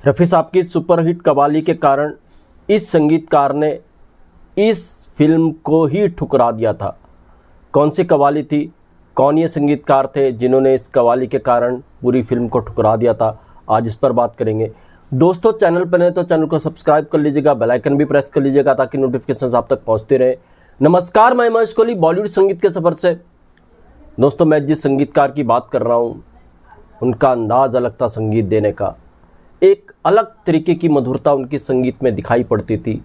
रफ़ी साहब की सुपरहिट कव्वाली के कारण इस संगीतकार ने इस फिल्म को ही ठुकरा दिया था। कौन सी कव्वाली थी, कौन ये संगीतकार थे जिन्होंने इस कव्वाली के कारण पूरी फिल्म को ठुकरा दिया था, आज इस पर बात करेंगे। दोस्तों, चैनल पर नहीं तो चैनल को सब्सक्राइब कर लीजिएगा, बेल आइकन भी प्रेस कर लीजिएगा ताकि नोटिफिकेशन आप तक पहुंचते रहे। नमस्कार, मैं महेश कोहली बॉलीवुड संगीत के सफ़र से। दोस्तों, मैं जिस संगीतकार की बात कर रहा हूँ उनका अंदाज़ अलग था संगीत देने का। एक अलग तरीके की मधुरता उनकी संगीत में दिखाई पड़ती थी,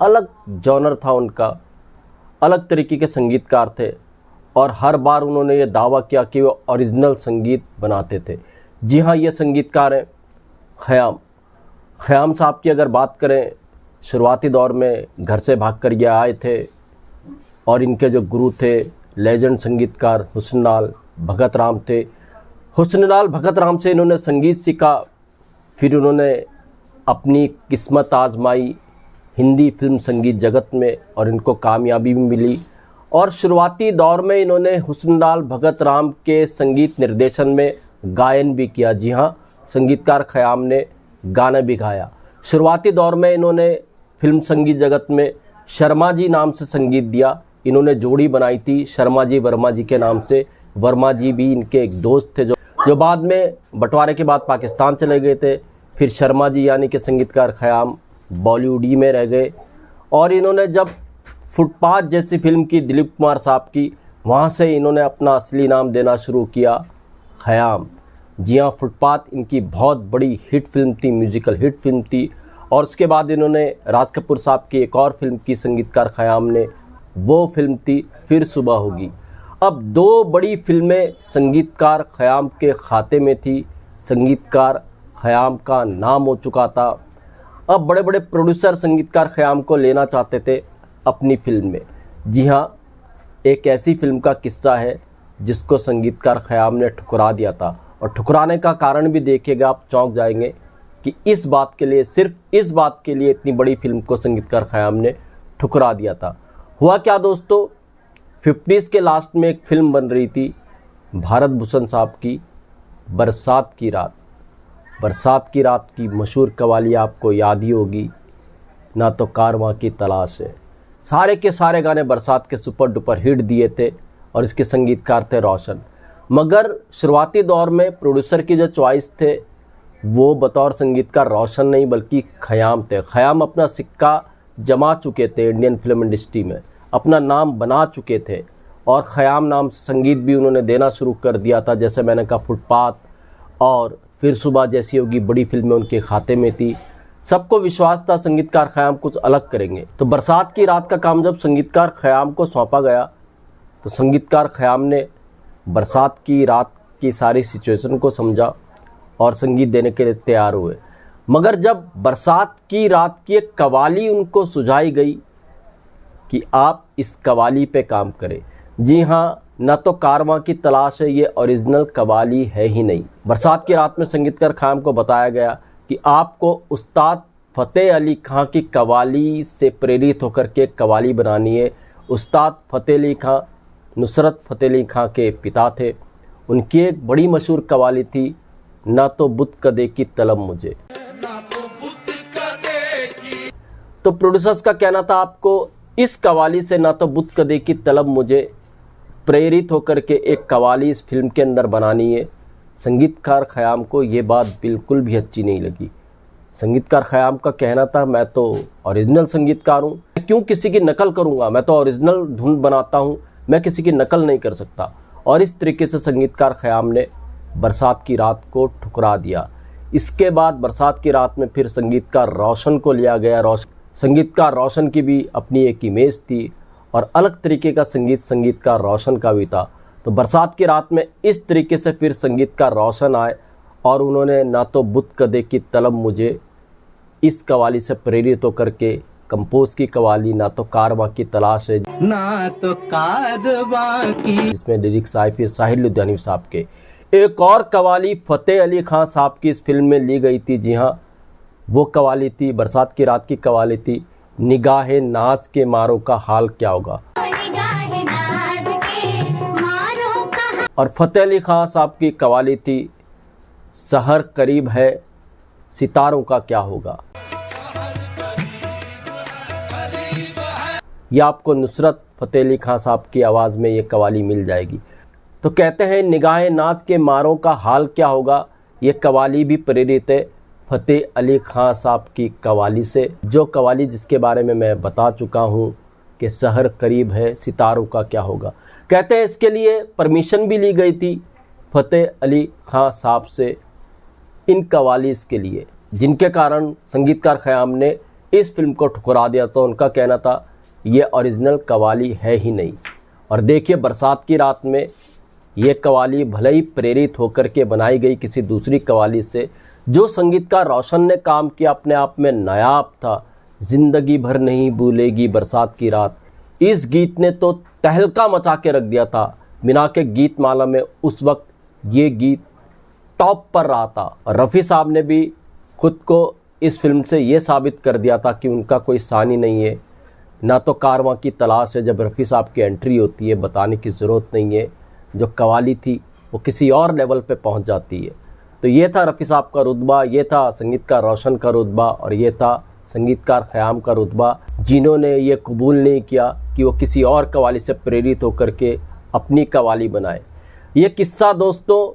अलग जॉनर था उनका, अलग तरीके के संगीतकार थे और हर बार उन्होंने ये दावा किया कि वो ओरिजिनल संगीत बनाते थे। जी हाँ, ये संगीतकार हैं ख़याम साहब की। अगर बात करें, शुरुआती दौर में घर से भाग कर ये आए थे और इनके जो गुरु थे लेजेंड संगीतकार हुस्नलाल भगत राम थे। हुस्नलाल भगत राम से इन्होंने संगीत सीखा, फिर उन्होंने अपनी किस्मत आजमाई हिंदी फिल्म संगीत जगत में और इनको कामयाबी भी मिली। और शुरुआती दौर में इन्होंने हुस्नलाल भगत राम के संगीत निर्देशन में गायन भी किया। जी हाँ, संगीतकार ख़याम ने गाना भी गाया। शुरुआती दौर में इन्होंने फिल्म संगीत जगत में शर्मा जी नाम से संगीत दिया। इन्होंने जोड़ी बनाई थी शर्मा जी वर्मा जी के नाम से। वर्मा जी भी इनके एक दोस्त थे जो बाद में बंटवारे के बाद पाकिस्तान चले गए थे। फिर शर्मा जी यानी कि संगीतकार ख़याम बॉलीवुड ही में रह गए और इन्होंने जब फुटपाथ जैसी फिल्म की दिलीप कुमार साहब की, वहाँ से इन्होंने अपना असली नाम देना शुरू किया, ख़याम। जी हाँ, फुटपाथ इनकी बहुत बड़ी हिट फिल्म थी, म्यूज़िकल हिट फिल्म थी। और उसके बाद इन्होंने राज कपूर साहब की एक और फिल्म की संगीतकार ख़याम ने, वो फिल्म थी फिर सुबह होगी। अब दो बड़ी फिल्में संगीतकार ख़याम के खाते में थी। संगीतकार ख़याम का नाम हो चुका था। अब बड़े बड़े प्रोड्यूसर संगीतकार ख़याम को लेना चाहते थे अपनी फिल्म में। जी हाँ, एक ऐसी फिल्म का किस्सा है जिसको संगीतकार ख़याम ने ठुकरा दिया था। और ठुकराने का कारण भी देखिएगा, आप चौंक जाएंगे कि इस बात के लिए, सिर्फ इस बात के लिए इतनी बड़ी फिल्म को संगीतकार ख़याम ने ठुकरा दिया था। हुआ क्या दोस्तों, 50s के लास्ट में एक फिल्म बन रही थी भारत भूषण साहब की, बरसात की रात। बरसात की रात की मशहूर कव्वाली आपको याद ही होगी, ना तो कारवां की तलाश है। सारे के सारे गाने बरसात के सुपर डुपर हिट दिए थे और इसके संगीतकार थे रोशन। मगर शुरुआती दौर में प्रोड्यूसर की जो चॉइस थे वो बतौर संगीतकार रोशन नहीं बल्कि ख़याम थे। ख़याम अपना सिक्का जमा चुके थे इंडियन फिल्म इंडस्ट्री में, अपना नाम बना चुके थे और ख़याम नाम से संगीत भी उन्होंने देना शुरू कर दिया था। जैसे मैंने कहा, फुटपाथ और फिर सुबह जैसी होगी बड़ी फिल्में उनके खाते में थी। सबको विश्वास था संगीतकार ख़याम कुछ अलग करेंगे। तो बरसात की रात का काम जब संगीतकार ख़याम को सौंपा गया तो संगीतकार ख़याम ने बरसात की रात की सारी सिचुएशन को समझा और संगीत देने के लिए तैयार हुए। मगर जब बरसात की रात की एक कव्वाली उनको सुझाई गई कि आप इस कव्वाली पे काम करें, जी हाँ, न तो कारवां की तलाश है, ये ओरिजिनल कव्वाली है ही नहीं। बरसात की रात में संगीतकार ख़याम को बताया गया कि आपको उस्ताद फ़तेह अली खां की कव्वाली से प्रेरित होकर के कव्वाली बनानी है। उस्ताद फ़तेह अली खां नुसरत फ़तेह अली खां के पिता थे। उनकी एक बड़ी मशहूर कव्वाली थी, ना तो बुत कदे की तलब मुझे। तो प्रोड्यूसर्स का कहना था आपको इस कव्वाली से, ना तो बुत कदे की तलब मुझे, प्रेरित होकर के एक कव्वाली इस फिल्म के अंदर बनानी है। संगीतकार ख़याम को ये बात बिल्कुल भी अच्छी नहीं लगी। संगीतकार ख़याम का कहना था, मैं तो ओरिजिनल संगीतकार हूँ, मैं क्यों किसी की नकल करूँगा, मैं तो ओरिजिनल धुन बनाता हूँ, मैं किसी की नकल नहीं कर सकता। और इस तरीके से संगीतकार ख़याम ने बरसात की रात को ठुकरा दिया। इसके बाद बरसात की रात में फिर संगीतकार रोशन को लिया गया। संगीतकार रोशन की भी अपनी एक इमेज थी और अलग तरीके का संगीतकार रोशन का भी था। तो बरसात की रात में इस तरीके से फिर संगीतकार रोशन आए और उन्होंने ना तो बुत कदे की तलब मुझे इस कव्वाली से प्रेरित होकर के कंपोज की कव्वाली, ना तो कारवां की तलाश है, ना तो कारवां की, जिसमें लिरिक्स आए फिर साहिर लुधियानवी साहब के। एक और कव्वाली फ़तेह अली खां साहब की इस फिल्म में ली गई थी। जी हाँ, वो कव्वाली थी, बरसात की रात की कव्वाली थी, निगाहे नाज के मारों का हाल क्या होगा। नाज के मारों का। और फ़तेह अली खां साहब की कव्वाली थी, सहर करीब है, साथ में चल। और फ़तेह अली खां साहब की कव्वाली थी, सहार करीब है, साथ में चल। और फ़तेह अली खां साहब की कव्वाली थी, निगाहे नाज के मारों का हाल क्या होगा। और फ़तेह अली खां साहब की कव्वाली थी, सहर करीब है, सितारों का क्या होगा। ये आपको नुसरत फ़तेह अली खां साहब की आवाज़ में ये कवाली मिल जाएगी। तो कहते हैं निगाहे नाज के मारों का हाल क्या होगा। ये कवाली भी प्रेरित है फ़तेह अली खां साहब की कवाली से, जो कवाली जिसके बारे में मैं बता चुका हूँ कि सहर करीब है, सितारों का क्या होगा। कहते हैं इसके लिए परमिशन भी ली गई थी फ़तेह अली खां साहब से इन कवालीस के लिए, जिनके कारण संगीतकार ख़याम ने इस फिल्म को ठुकरा दिया। तो उनका कहना था ये ओरिजिनल कवाली है ही नहीं। और देखिए बरसात की रात में ये कवाली भले ही प्रेरित होकर के बनाई गई किसी दूसरी कवाली से, जो संगीतकार रोशन ने काम किया अपने आप में नायाब था। ज़िंदगी भर नहीं भूलेगी बरसात की रात, इस गीत ने तो तहलका मचा के रख दिया था। मीना के गीत माला में उस वक्त ये गीत टॉप पर रहा था। और रफ़ी साहब ने भी खुद को इस फिल्म से ये साबित कर दिया था कि उनका कोई सानी नहीं है, ना तो कारवां की तलाश है। जब रफ़ी साहब की एंट्री होती है बताने की ज़रूरत नहीं है, जो कवाली थी वो किसी और लेवल पे पहुंच जाती है। तो ये था रफ़ी साहब का रुतबा, ये था संगीतकार रोशन का रुतबा, और ये था संगीतकार ख़याम का रुतबा, जिन्होंने ये कबूल नहीं किया कि वो किसी और कवाली से प्रेरित होकर के अपनी कवाली बनाए। ये किस्सा दोस्तों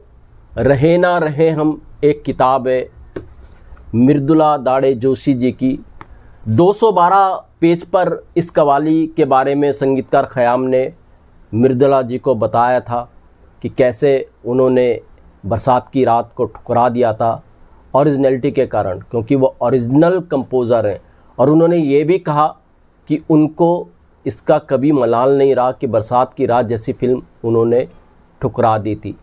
रहे ना रहे हम एक किताब है मृदुला दाड़े जोशी जी की। 212 पेज पर इस कवाली के बारे में संगीतकार ख़याम ने मृदुला जी को बताया था कि कैसे उन्होंने बरसात की रात को ठुकरा दिया था ओरिजिनलिटी के कारण, क्योंकि वो ओरिजिनल कंपोज़र हैं। और उन्होंने ये भी कहा कि उनको इसका कभी मलाल नहीं रहा कि बरसात की रात जैसी फिल्म उन्होंने ठुकरा दी थी।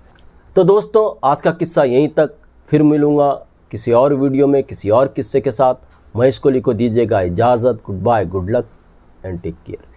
तो दोस्तों आज का किस्सा यहीं तक, फिर मिलूँगा किसी और वीडियो में किसी और किस्से के साथ। महेश कोहली को दीजिएगा इजाज़त। Goodbye, good luck and take care.